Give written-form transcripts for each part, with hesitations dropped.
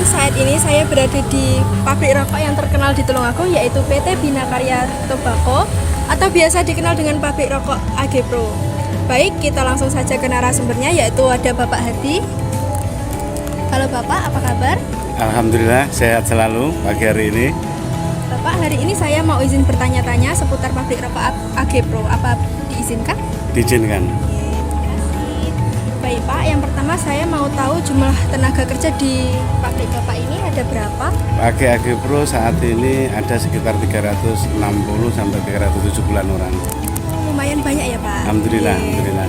saat ini saya berada di pabrik rokok yang terkenal di Tulungagung, yaitu PT Bina Karya Tobacco atau biasa dikenal dengan pabrik rokok AG Pro. Baik, kita langsung saja ke narasumbernya, yaitu ada Bapak Hadi. Halo Bapak, apa kabar? Alhamdulillah sehat selalu pagi hari ini. Bapak, hari ini saya mau izin bertanya-tanya seputar pabrik rokok AG Pro. Apa diizinkan? Diizinkan. Baik Pak, yang pertama saya mau tahu jumlah tenaga kerja di pabrik Bapak ini ada berapa? Pakai AG Pro saat ini ada sekitar 360 sampai 370 orang. Lumayan banyak ya Pak. Alhamdulillah, Oke. alhamdulillah.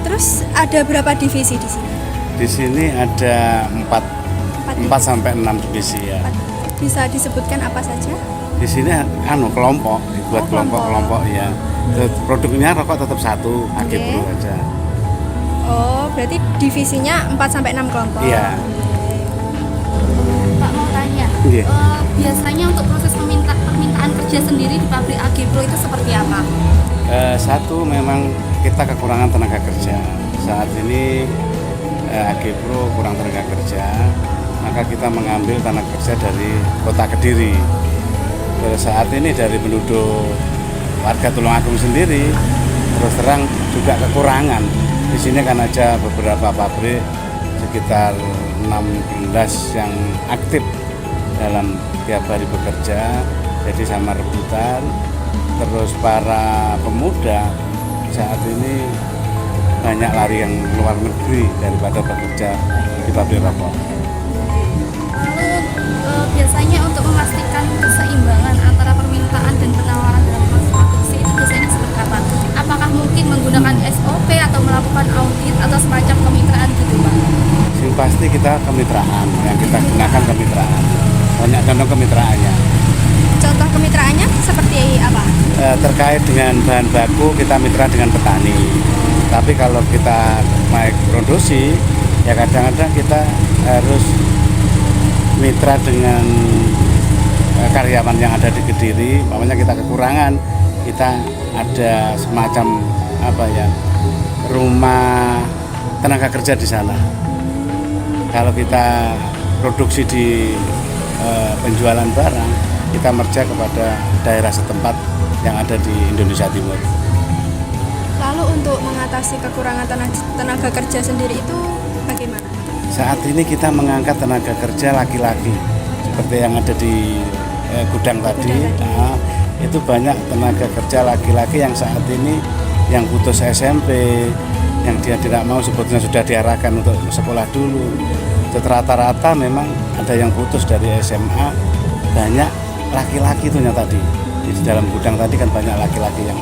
Terus ada berapa divisi di sini? Di sini ada 4 sampai 6 divisi ya. Bisa disebutkan apa saja? Di sini kelompok, dibuat kelompok-kelompok ya. Produknya rokok tetap satu, AG Oke. Pro aja. Oh, berarti divisinya 4 sampai 6 kelompok. Iya. Pak mau tanya, Iya. biasanya untuk proses permintaan kerja sendiri di pabrik AG Pro itu seperti apa? Satu, memang kita kekurangan tenaga kerja. Saat ini AG Pro kurang tenaga kerja, maka kita mengambil tenaga kerja dari kota Kediri. Saat ini dari penduduk warga Tulungagung sendiri, terus terang juga kekurangan. Di sini kan aja beberapa pabrik, sekitar 16 yang aktif dalam tiap hari bekerja, jadi sama rebutan. Terus para pemuda saat ini banyak lari yang luar negeri daripada bekerja di pabrik rokok. Lalu biasanya untuk memastikan keseimbangan antara permintaan dan penawaran dalam proses produksi itu biasanya seperti apa? Apakah mungkin menggunakan SOP atau melakukan audit atau semacam kemitraan gitu Pak? Yang pasti kita kemitraan, yang kita gunakan kemitraan. Banyak contoh kemitraannya. Contoh kemitraannya seperti apa? Terkait dengan bahan baku kita mitra dengan petani. Tapi kalau kita naik produksi, ya kadang-kadang kita harus mitra dengan karyawan yang ada di Kediri. Makanya kita kekurangan, kita ada semacam rumah tenaga kerja di sana. Kalau kita produksi di penjualan barang, kita merja kepada daerah setempat yang ada di Indonesia Timur. Lalu untuk mengatasi kekurangan tenaga kerja sendiri itu bagaimana? Saat ini kita mengangkat tenaga kerja laki-laki seperti yang ada di gudang tadi. Nah, itu banyak tenaga kerja laki-laki yang saat ini yang putus SMP, yang dia tidak mau, sebetulnya sudah diarahkan untuk sekolah dulu. Itu rata-rata memang ada yang putus dari SMA, banyak laki-laki itunya tadi. Di dalam gudang tadi kan banyak laki-laki yang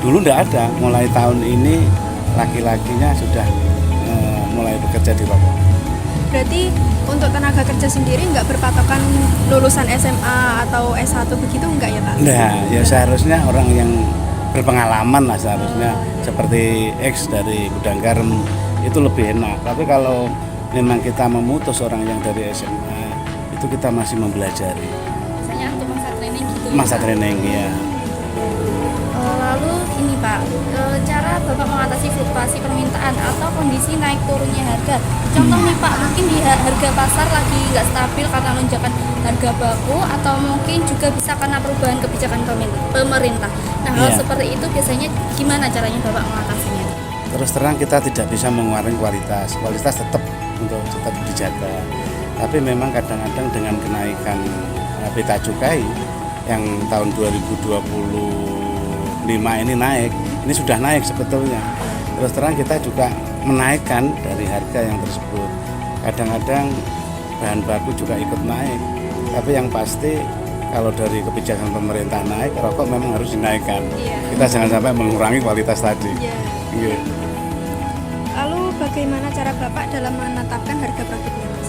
dulu tidak ada. Mulai tahun ini laki-lakinya sudah mulai bekerja di rokok. Berarti untuk tenaga kerja sendiri nggak berpatokan lulusan SMA atau S1 begitu enggak ya Pak? Nah, ya seharusnya orang yang berpengalaman lah seharusnya, seperti X dari gudang garam itu lebih enak. Tapi kalau memang kita memutus orang yang dari SMA, itu kita masih mempelajari. Biasanya untuk masa training gitu. Masa Pak? training ya. Lalu ini Pak, cara Bapak mengatasi fluktuasi permintaan atau kondisi naik turunnya harga. Contoh nih Pak, mungkin di harga pasar lagi nggak stabil karena lonjakan harga baku, atau mungkin juga bisa karena perubahan kebijakan pemerintah. Nah, hal Iya. seperti itu biasanya gimana caranya Bapak mengatasinya? Terus terang kita tidak bisa mengurangi kualitas tetap dijaga. Tapi memang kadang-kadang dengan kenaikan peta cukai yang tahun 2025 ini naik, ini sudah naik sebetulnya. Terus terang kita juga menaikkan dari harga yang tersebut. Kadang-kadang bahan baku juga ikut naik. Tapi yang pasti kalau dari kebijakan pemerintah naik, rokok memang harus dinaikkan. Iya. Kita jangan sampai mengurangi kualitas tadi. Iya. Iya. Lalu bagaimana cara Bapak dalam menetapkan harga produknya Mas?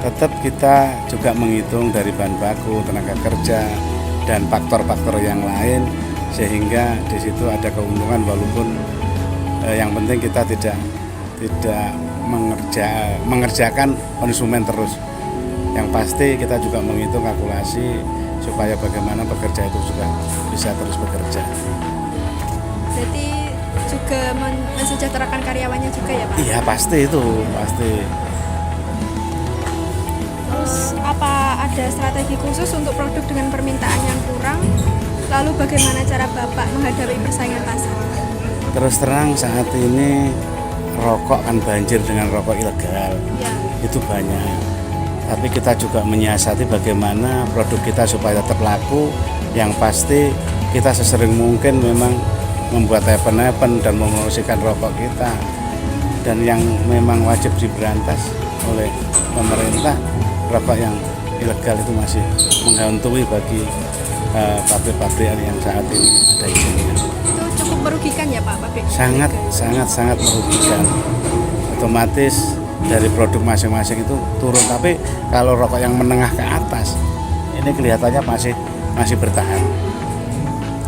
Tetap kita juga menghitung dari bahan baku, tenaga kerja, dan faktor-faktor yang lain, sehingga di situ ada keuntungan walaupun yang penting kita tidak mengerjakan konsumen terus. Yang pasti kita juga menghitung kalkulasi supaya bagaimana pekerja itu juga bisa terus bekerja. Berarti juga mensejahterakan karyawannya juga ya Pak? Iya pasti itu, pasti. Terus ada strategi khusus untuk produk dengan permintaan yang kurang? Lalu bagaimana cara Bapak menghadapi persaingan pasar? Terus terang saat ini rokok kan banjir dengan rokok ilegal, Ya, itu banyak. Tapi kita juga menyiasati bagaimana produk kita supaya tetap laku. Yang pasti kita sesering mungkin memang membuat event-event dan mempromosikan rokok kita. Dan yang memang wajib diberantas oleh pemerintah, rokok yang ilegal itu masih menghantui bagi pabrik-pabrik yang saat ini ada izinnya. itu cukup merugikan ya Pak pabrik? Sangat merugikan. Otomatis dari produk masing-masing itu turun. Tapi kalau rokok yang menengah ke atas, ini kelihatannya masih bertahan.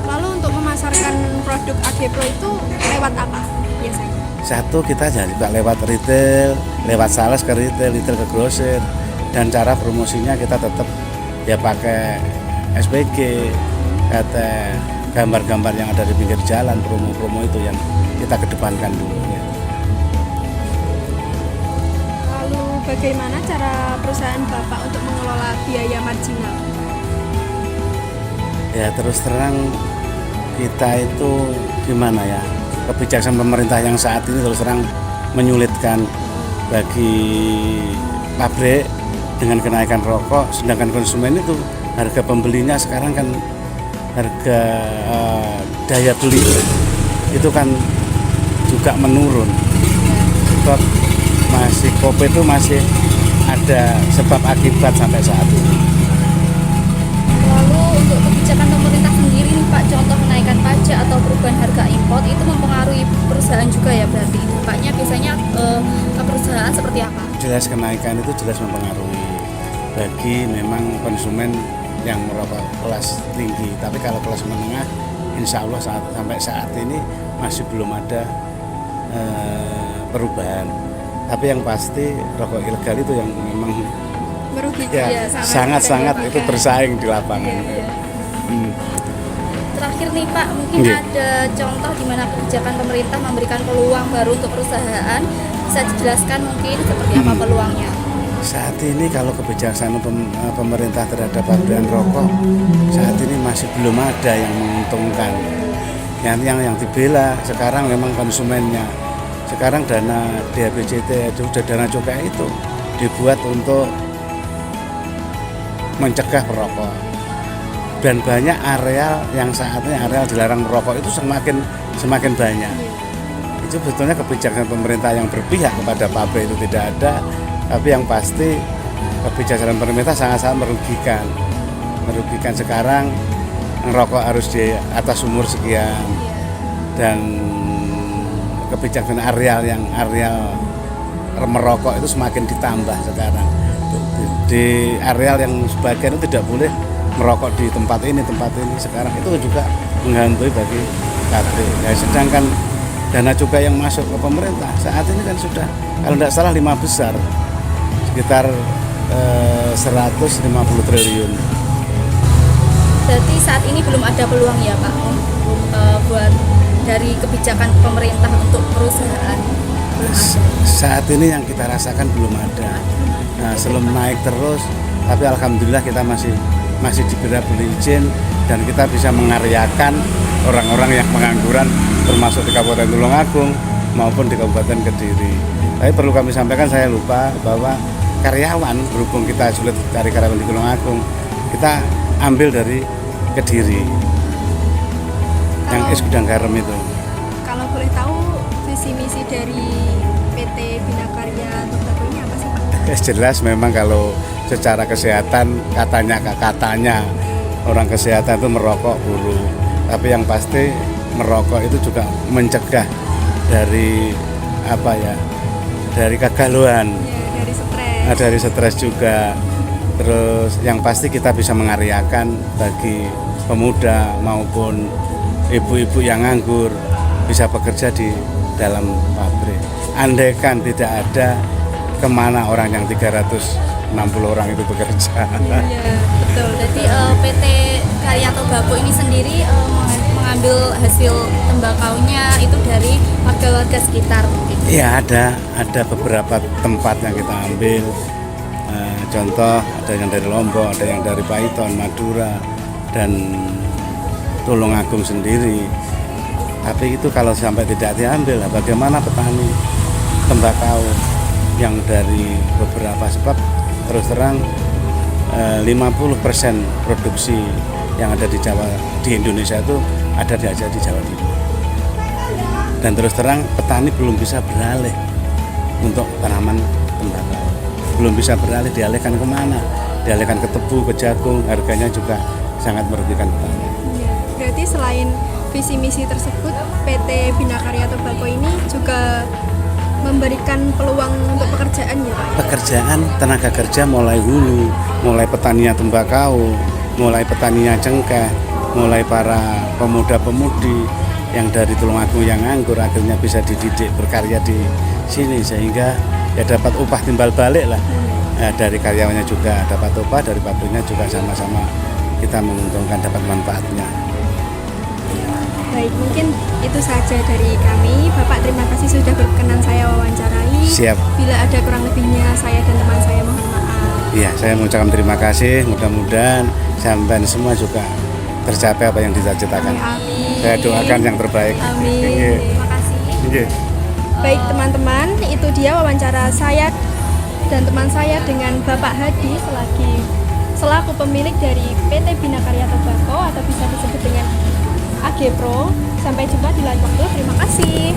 Lalu untuk memasarkan produk AG Pro itu lewat apa biasanya? Satu, kita jadi lewat retail, lewat sales ke retail ke grosir, dan cara promosinya kita tetap ya pakai SPG, kata gambar-gambar yang ada di pinggir jalan, promo-promo itu yang kita kedepankan dulu. Ya. Lalu bagaimana cara perusahaan Bapak untuk mengelola biaya marginal? Ya terus terang kita itu gimana ya, kebijakan pemerintah yang saat ini terus terang menyulitkan bagi pabrik dengan kenaikan rokok, sedangkan konsumen itu harga pembelinya sekarang kan harga daya beli itu kan juga menurun. Sebab kopi itu masih ada sebab akibat sampai saat ini. Lalu untuk kebijakan pemerintah sendiri nih Pak, contoh kenaikan pajak atau perubahan harga impor itu mempengaruhi perusahaan juga ya berarti? Dampaknya biasanya ke perusahaan seperti apa? Jelas kenaikan itu jelas mempengaruhi bagi memang konsumen yang merokok kelas tinggi. Tapi kalau kelas menengah, insya Allah sampai saat ini masih belum ada perubahan. Tapi yang pasti rokok ilegal itu yang memang Merugikan ya, ya, sangat-sangat itu merugikan. bersaing di lapangan. Iya. Terakhir nih Pak, mungkin Iya. ada contoh di mana kebijakan pemerintah memberikan peluang baru untuk perusahaan. Bisa dijelaskan mungkin seperti apa peluangnya? Saat ini kalau kebijaksanaan pemerintah terhadap pabrikan rokok saat ini masih belum ada yang menguntungkan. Yang dibela sekarang memang konsumennya. Sekarang dana DHBCT sudah dana cukai itu dibuat untuk mencegah perokok. Dan banyak areal yang saat ini areal dilarang merokok itu semakin banyak. Itu sebetulnya kebijakan pemerintah yang berpihak kepada pabrik itu tidak ada. Tapi yang pasti kebijakan pemerintah sangat-sangat merugikan sekarang ngerokok harus di atas umur sekian dan kebijakan areal merokok itu semakin ditambah sekarang di areal yang sebagian itu tidak boleh merokok di tempat ini sekarang itu juga menghantui bagi pabrik. Nah, sedangkan dana cukai yang masuk ke pemerintah saat ini kan sudah kalau tidak salah 5 besar sekitar 150 triliun. Berarti saat ini belum ada peluang ya Pak buat dari kebijakan pemerintah untuk perusahaan? Belum ada. Saat ini yang kita rasakan belum ada. Nah, sebelum naik terus, tapi alhamdulillah kita masih diberi izin dan kita bisa mengaryakan orang-orang yang pengangguran termasuk di Kabupaten Tulungagung maupun di Kabupaten Kediri. Tapi perlu kami sampaikan, saya lupa bahwa karyawan, berhubung kita sulit cari karyawan di Tulungagung, kita ambil dari Kediri yang es gudang garam itu. Kalau boleh tahu visi misi dari PT Bina Karya Tobacco ini apa sih Pak? Jelas memang kalau secara kesehatan katanya orang kesehatan itu merokok buruk. Tapi yang pasti merokok itu juga mencegah dari dari kegalauan. Ya, dari stres. Nah, dari stres juga. Terus yang pasti kita bisa mengaryakan bagi pemuda maupun ibu-ibu yang nganggur bisa bekerja di dalam pabrik. Andaikan tidak ada, kemana orang yang 360 orang itu bekerja. Iya, betul. Jadi PT Karya Tobacco ini sendiri mengambil hasil tembakaunya itu dari warga-warga sekitar mungkin. Iya, ada beberapa tempat yang kita ambil Contoh ada yang dari Lombok, ada yang dari Paiton, Madura, dan Tulungagung sendiri. Tapi itu kalau sampai tidak diambil, bagaimana petani tembakau yang dari beberapa sebab terus terang 50% produksi yang ada di Indonesia itu ada di Jawa Timur. Dan terus terang petani belum bisa beralih untuk tanaman tembakau. Belum bisa beralih, dialihkan kemana? Dialihkan ke tebu, ke jagung, harganya juga sangat merugikan petani. Berarti selain visi misi tersebut, PT Bina Karya Tobacco ini juga memberikan peluang untuk pekerjaan ya Pak? Pekerjaan tenaga kerja mulai hulu, mulai petaninya tembakau, mulai petaninya cengkeh, mulai para pemuda-pemudi yang dari Tulungagung yang nganggur akhirnya bisa dididik berkarya di sini sehingga ya dapat upah timbal balik lah. Dari karyawannya juga dapat upah, dari pabriknya juga sama-sama kita menguntungkan, dapat manfaatnya. Baik, mungkin itu saja dari kami. Bapak, terima kasih sudah berkenan saya wawancarai. Siap. Bila ada kurang lebihnya, saya dan teman saya mohon maaf. Iya, saya mengucapkan terima kasih. Mudah-mudahan sampai semua juga tercapai apa yang dicita-citakan. Amin. Saya doakan yang terbaik. Amin. Nggih. Terima kasih. Nggih. Baik teman-teman, itu dia wawancara saya dan teman saya dengan Bapak Hadi selaku pemilik dari PT Bina Karya Tobacco atau bisa disebut dengan AG Pro. Sampai jumpa di lain waktu. Terima kasih.